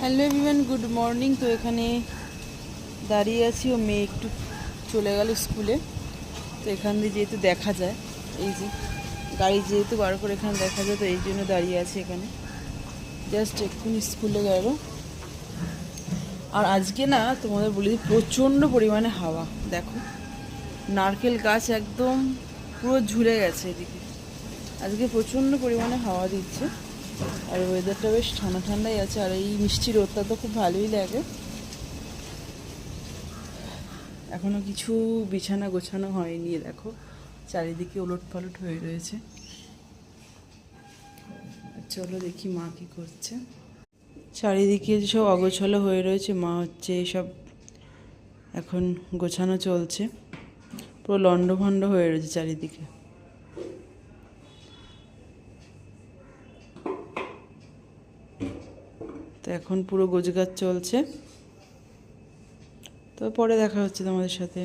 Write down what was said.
Hello everyone, good morning. তো এখানে দাঁড়িয়ে আছি, ও মেয়ে একটু চলে গেল স্কুলে। তো এখান দিয়ে যেহেতু দেখা যায়, এই যে গাড়ি যেহেতু বার করে এখানে দেখা যায়, তো এই জন্য দাঁড়িয়ে আছি এখানে। জাস্ট এক্ষুনি স্কুলে গেল। আর আজকে না তোমাদের বলি, প্রচণ্ড পরিমাণে হাওয়া। দেখো নারকেল গাছ একদম পুরো ঝুলে গেছে এদিকে। আজকে প্রচণ্ড পরিমাণে হাওয়া দিচ্ছে, আর ওয়েদারটা বেশ ঠান্ডা ঠান্ডাই আছে। আর এই মিষ্টি রোদটা তো খুব ভালোই লাগে। এখনও কিছু বিছানা গোছানো হয়নি, দেখো চারিদিকে ওলট পালট হয়ে রয়েছে। চলো দেখি মা কী করছে। চারিদিকে সব অগোছালো হয়ে রয়েছে, মা হচ্ছে এসব এখন গোছানো চলছে। পুরো লণ্ডভণ্ড হয়ে রয়েছে চারিদিকে। তো এখন পুরো গোছগাছ চলছে। তো পরে দেখা হচ্ছে তোমাদের সাথে।